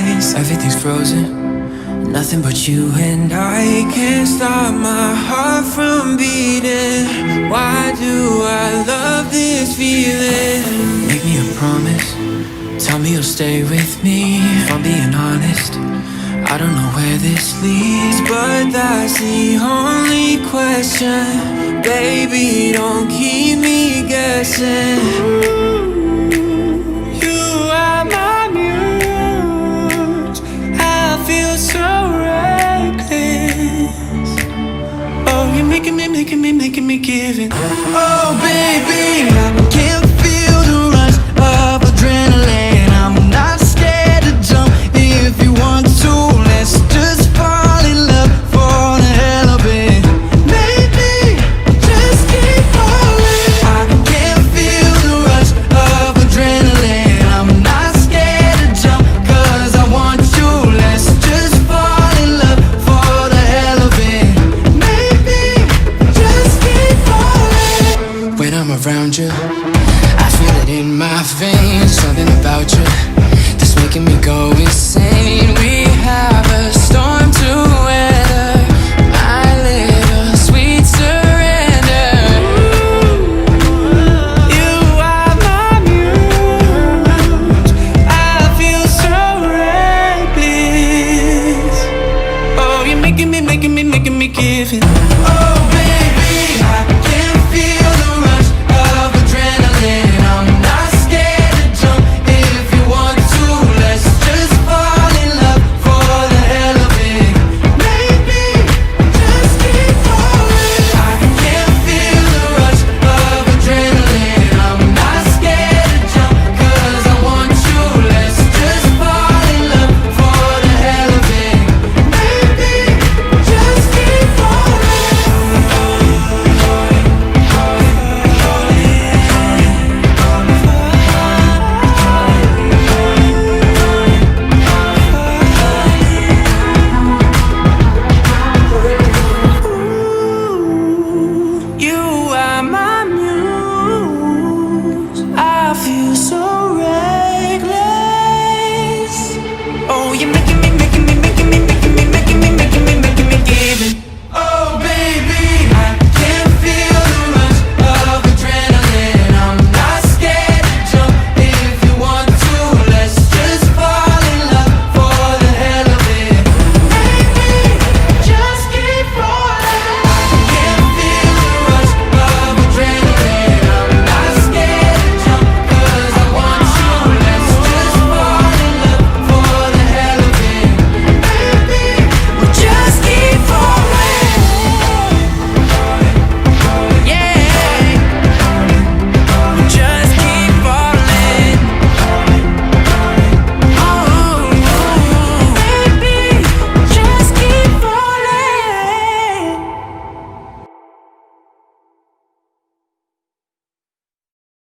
eyes, everything's frozen, nothing but you and I. Can't stop my heart from beating. Why do I love this feeling? Make me a promise, tell me you'll stay with me. If I'm being honest, I don't know where this leads, but that's the only question. Baby, don't keep me guessing. You are my muse, I feel so reckless. Oh, you're making me give it. Oh, baby, I can't feel the rush of adrenaline. I'm not scared to jump if you want to. Let's just fall in love for the hell of it. Maybe just keep falling. I can't feel the rush of adrenaline. I'm not scared to jump 'cause I want you. Let's just fall in love for the hell of it. Maybe just keep falling. When I'm around you, I feel it in my veins. Something about you that's making me go insane. We have a storm to weather, my little sweet surrender. You are my muse, I feel so reckless. Oh, you're making me give it.